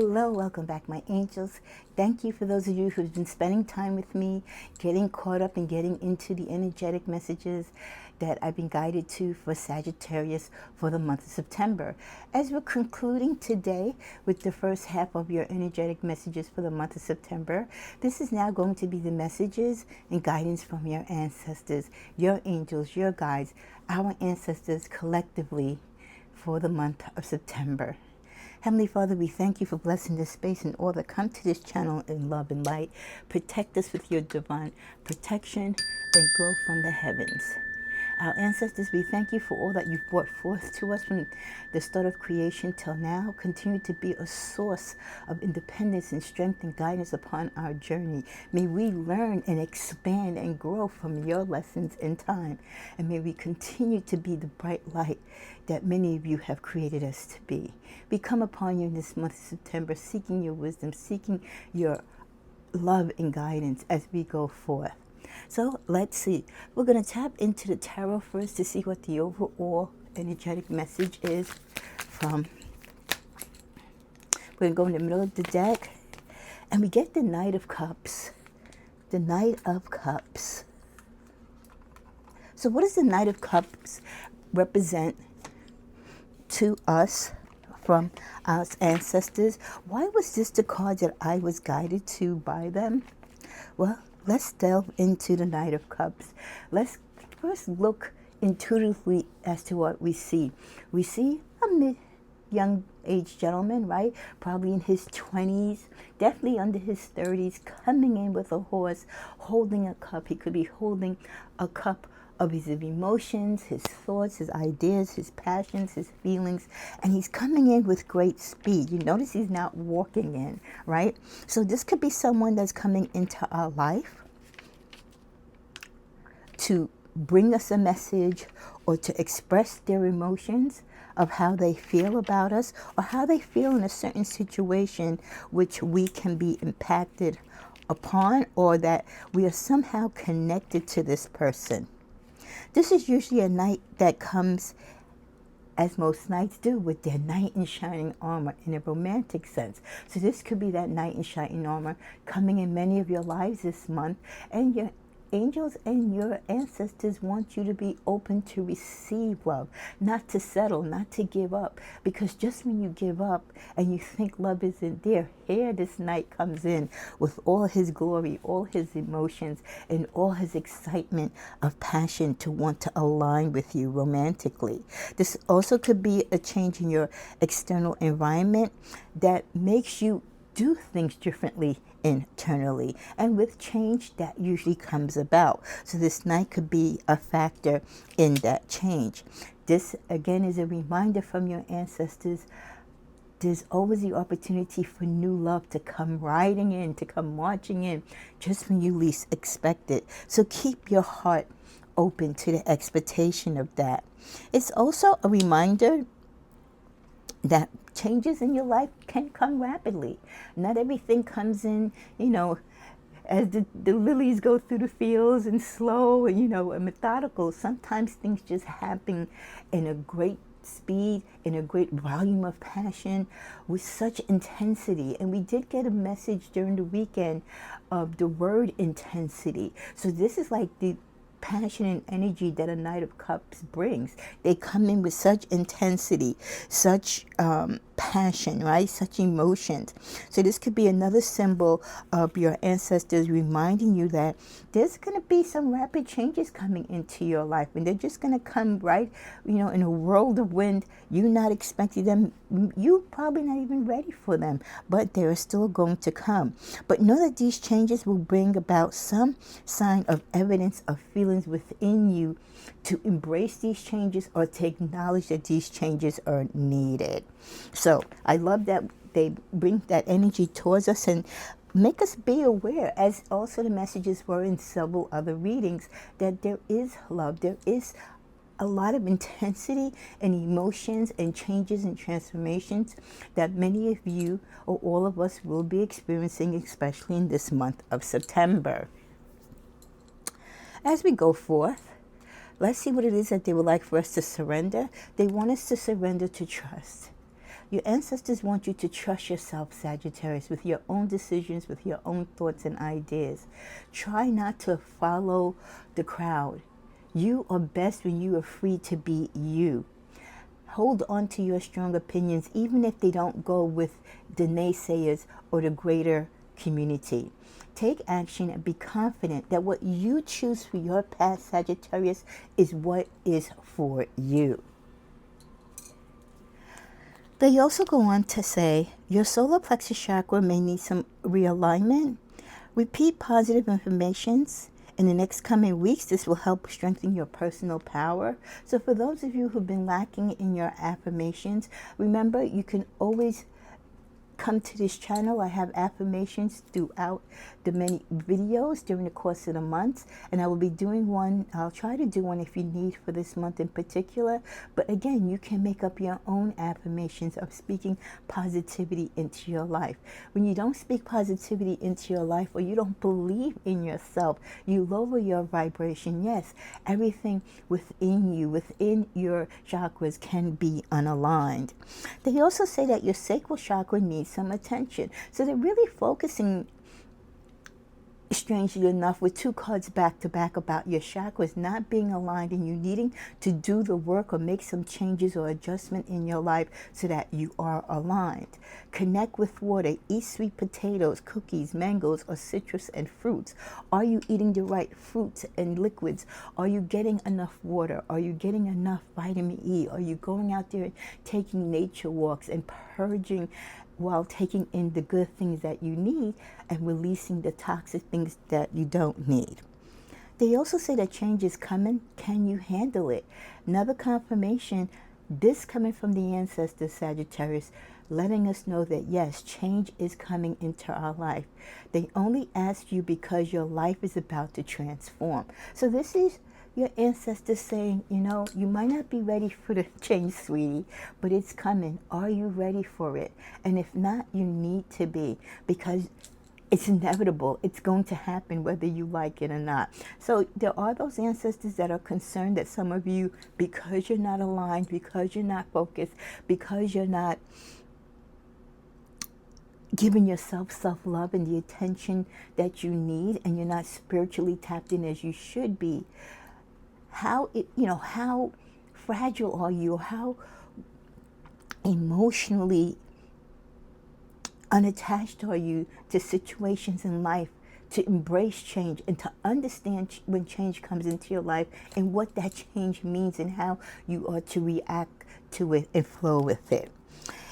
Hello, welcome back, my angels. Thank you for those of you who've been spending time with me, getting caught up and getting into the energetic messages that I've been guided to for Sagittarius for the month of September. As we're concluding today with the first half of your energetic messages for the month of September, this is now going to be the messages and guidance from your ancestors, your angels, your guides, our ancestors collectively for the month of September. Heavenly Father, we thank you for blessing this space and all that come to this channel in love and light. Protect us with your divine protection and glow from the heavens. Our ancestors, we thank you for all that you've brought forth to us from the start of creation till now. Continue to be a source of independence and strength and guidance upon our journey. May we learn and expand and grow from your lessons in time. And may we continue to be the bright light that many of you have created us to be. We come upon you in this month of September, seeking your wisdom, seeking your love and guidance as we go forth. So let's see. We're going to tap into the tarot first to see what the overall energetic message is from. We're going to go in the middle of the deck and we get the Knight of Cups. The Knight of Cups. So what does the Knight of Cups represent to us from our ancestors? Why was this the card that I was guided to by them? Well, let's delve into the Knight of Cups. Let's first look intuitively as to what we see. We see a young age gentleman, right? Probably in his 20s, definitely under his 30s, coming in with a horse, holding a cup. He could be holding a cup of his emotions, his thoughts, his ideas, his passions, his feelings, and he's coming in with great speed. You notice he's not walking in, right? So this could be someone that's coming into our life to bring us a message or to express their emotions of how they feel about us or how they feel in a certain situation which we can be impacted upon, or that we are somehow connected to this person. This is usually a knight that comes, as most knights do, with their knight in shining armor in a romantic sense. So this could be that knight in shining armor coming in many of your lives this month, and your angels and your ancestors want you to be open to receive love, not to settle, not to give up. Because just when you give up and you think love isn't there, here this knight comes in with all his glory, all his emotions, and all his excitement of passion to want to align with you romantically. This also could be a change in your external environment that makes you do things differently internally, and with change that usually comes about. So this night could be a factor in that change. This again is a reminder from your ancestors. There's always the opportunity for new love to come riding in, to come marching in, just when you least expect it. So keep your heart open to the expectation of that. It's also a reminder that changes in your life can come rapidly. Not everything comes in, as the lilies go through the fields and slow and, and methodical. Sometimes things just happen in a great speed, in a great volume of passion, with such intensity. And we did get a message during the weekend of the word intensity. So this is like the passion and energy that a Knight of Cups brings. They come in with such intensity, such passion, right? Such emotions. So this could be another symbol of your ancestors reminding you that there's going to be some rapid changes coming into your life, and they're just going to come right, in a world of wind. You're not expecting them. You probably not even ready for them, but they're still going to come. But know that these changes will bring about some sign of evidence of feelings within you to embrace these changes or to acknowledge that these changes are needed. So I love that they bring that energy towards us and make us be aware, as also the messages were in several other readings, that there is love, there is a lot of intensity and emotions and changes and transformations that many of you or all of us will be experiencing, especially in this month of September. As we go forth, let's see what it is that they would like for us to surrender. They want us to surrender to trust. Your ancestors want you to trust yourself, Sagittarius, with your own decisions, with your own thoughts and ideas. Try not to follow the crowd. You are best when you are free to be you. Hold on to your strong opinions, even if they don't go with the naysayers or the greater community. Take action and be confident that what you choose for your path, Sagittarius, is what is for you. They also go on to say your solar plexus chakra may need some realignment. Repeat positive affirmations. In the next coming weeks, this will help strengthen your personal power. So for those of you who've been lacking in your affirmations, remember you can always come to this channel. I have affirmations throughout the many videos during the course of the months, and I will be doing one. I'll try to do one if you need for this month in particular, but again, you can make up your own affirmations of speaking positivity into your life. When you don't speak positivity into your life, or you don't believe in yourself, you lower your vibration. Yes, everything within you, within your chakras, can be unaligned. They also say that your sacral chakra needs some attention. So they're really focusing, strangely enough, with two cards back to back about your chakras not being aligned and you needing to do the work or make some changes or adjustment in your life so that you are aligned. Connect with water. Eat sweet potatoes, cookies, mangoes, or citrus and fruits. Are you eating the right fruits and liquids? Are you getting enough water? Are you getting enough vitamin E? Are you going out there and taking nature walks and purging while taking in the good things that you need and releasing the toxic things that you don't need? They also say that change is coming. Can you handle it? Another confirmation, this coming from the ancestors, Sagittarius, letting us know that yes, change is coming into our life. They only ask you because your life is about to transform. So this is your ancestors saying, you know, you might not be ready for the change, sweetie, but it's coming. Are you ready for it? And if not, you need to be, because it's inevitable. It's going to happen whether you like it or not. So there are those ancestors that are concerned that some of you, because you're not aligned, because you're not focused, because you're not giving yourself self-love and the attention that you need, and you're not spiritually tapped in as you should be, how fragile are you? How emotionally unattached are you to situations in life to embrace change and to understand when change comes into your life and what that change means and how you are to react to it and flow with it?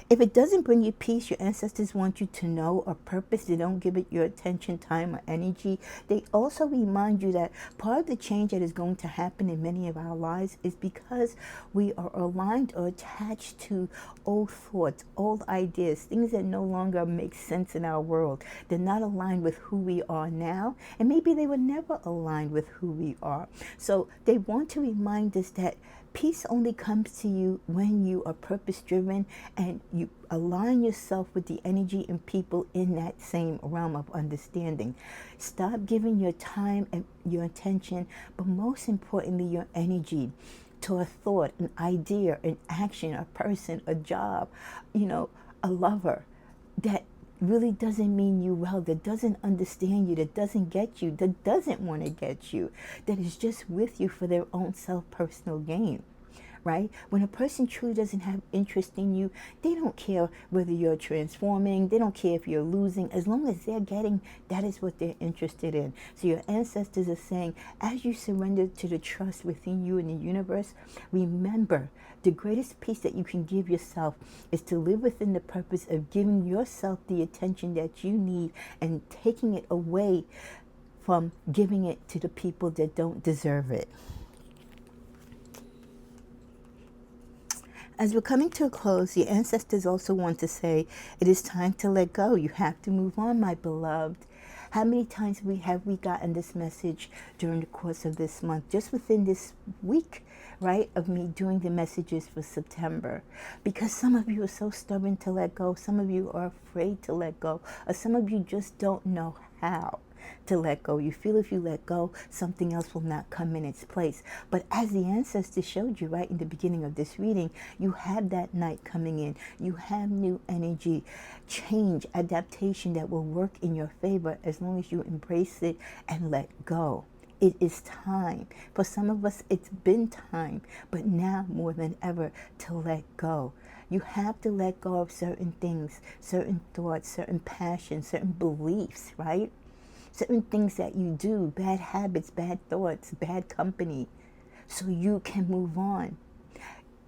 If it doesn't bring you peace, your ancestors want you to know a purpose. They don't give it your attention, time, or energy. They also remind you that part of the change that is going to happen in many of our lives is because we are aligned or attached to old thoughts, old ideas, things that no longer make sense in our world. They're not aligned with who we are now, and maybe they were never aligned with who we are. So they want to remind us that peace only comes to you when you are purpose-driven and you align yourself with the energy and people in that same realm of understanding. Stop giving your time and your attention, but most importantly, your energy to a thought, an idea, an action, a person, a job, a lover that really doesn't mean you well, that doesn't understand you, that doesn't get you, that doesn't want to get you, that is just with you for their own self-personal gain, right? When a person truly doesn't have interest in you, they don't care whether you're transforming, they don't care if you're losing, as long as they're getting, that is what they're interested in. So your ancestors are saying, as you surrender to the trust within you and the universe, remember, the greatest peace that you can give yourself is to live within the purpose of giving yourself the attention that you need and taking it away from giving it to the people that don't deserve it. As we're coming to a close, the ancestors also want to say, it is time to let go. You have to move on, my beloved. How many times have we gotten this message during the course of this month, just within this week, right, of me doing the messages for September? Because some of you are so stubborn to let go, some of you are afraid to let go, or some of you just don't know how. to let go. You feel if you let go, something else will not come in its place. But as the ancestors showed you right in the beginning of this reading, you have that night coming in. You have new energy, change, adaptation that will work in your favor as long as you embrace it and let go. It is time. For some of us, it's been time, but now more than ever to let go. You have to let go of certain things, certain thoughts, certain passions, certain beliefs, right? Certain things that you do, bad habits, bad thoughts, bad company, so you can move on.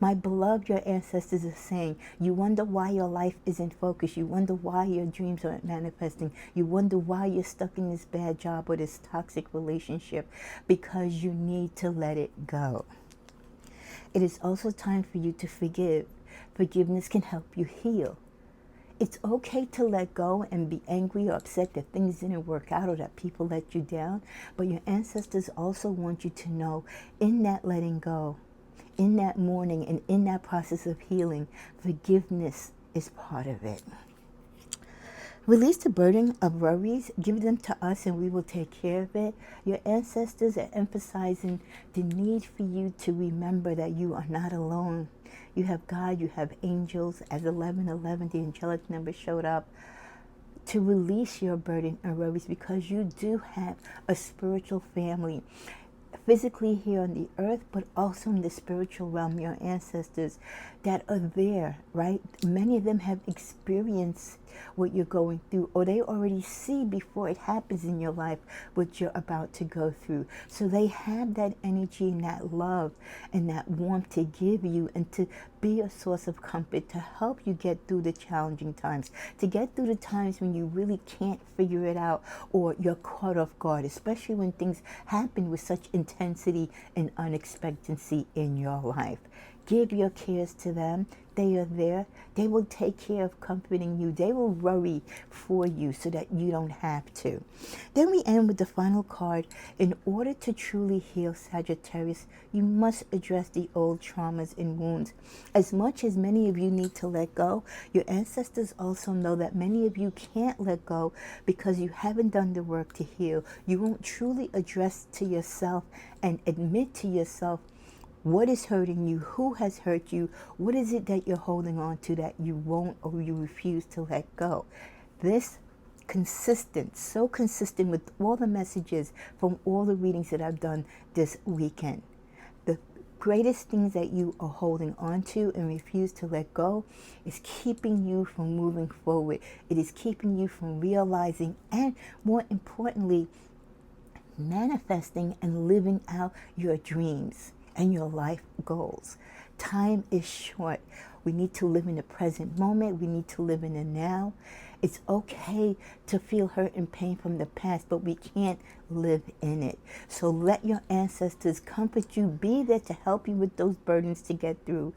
My beloved, your ancestors are saying, you wonder why your life isn't focused. You wonder why your dreams aren't manifesting. You wonder why you're stuck in this bad job or this toxic relationship, because you need to let it go. It is also time for you to forgive. Forgiveness can help you heal. It's okay to let go and be angry or upset that things didn't work out or that people let you down, but your ancestors also want you to know, in that letting go, in that mourning, and in that process of healing, forgiveness is part of it. Release the burden of worries, give them to us and we will take care of it. Your ancestors are emphasizing the need for you to remember that you are not alone. You have God, you have angels. As 1111, the angelic number, showed up to release your burden and worries, because you do have a spiritual family, physically here on the earth, but also in the spiritual realm, your ancestors that are there, right? Many of them have experienced what you're going through, or they already see before it happens in your life what you're about to go through. So they have that energy and that love and that warmth to give you and to be a source of comfort, to help you get through the challenging times, to get through the times when you really can't figure it out or you're caught off guard, especially when things happen with such intensity and unexpectancy in your life. Give your cares to them. They are there. They will take care of comforting you. They will worry for you so that you don't have to. Then we end with the final card. In order to truly heal, Sagittarius, you must address the old traumas and wounds. As much as many of you need to let go, your ancestors also know that many of you can't let go because you haven't done the work to heal. You won't truly address to yourself and admit to yourself what is hurting you, who has hurt you, what is it that you're holding on to that you won't or you refuse to let go. This so consistent with all the messages from all the readings that I've done this weekend. The greatest things that you are holding on to and refuse to let go is keeping you from moving forward. It is keeping you from realizing and, more importantly, manifesting and living out your dreams and your life goals. Time is short. We need to live in the present moment. We need to live in the now. It's okay to feel hurt and pain from the past, but we can't live in it. So let your ancestors comfort you, be there to help you with those burdens to get through,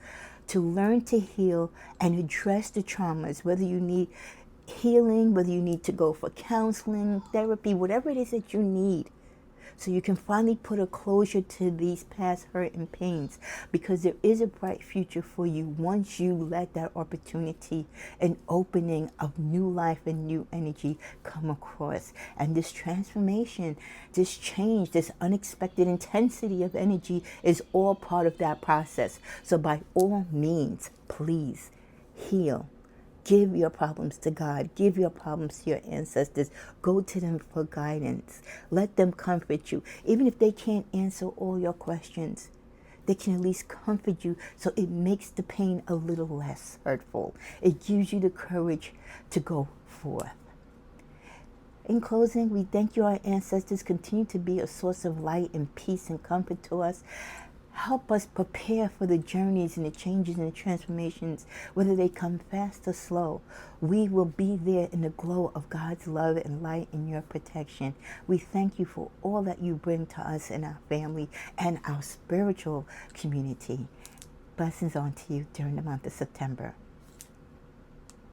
to learn to heal and address the traumas, whether you need healing, whether you need to go for counseling, therapy, whatever it is that you need, so you can finally put a closure to these past hurt and pains, because there is a bright future for you once you let that opportunity and opening of new life and new energy come across. And this transformation, this change, this unexpected intensity of energy is all part of that process. So by all means, please heal. Give your problems to God. Give your problems to your ancestors. Go to them for guidance. Let them comfort you. Even if they can't answer all your questions, they can at least comfort you, so it makes the pain a little less hurtful. It gives you the courage to go forth. In closing, we thank you, our ancestors. Continue to be a source of light and peace and comfort to us. Help us prepare for the journeys and the changes and the transformations, whether they come fast or slow. We will be there in the glow of God's love and light and your protection. We thank you for all that you bring to us and our family and our spiritual community. Blessings on to you during the month of September.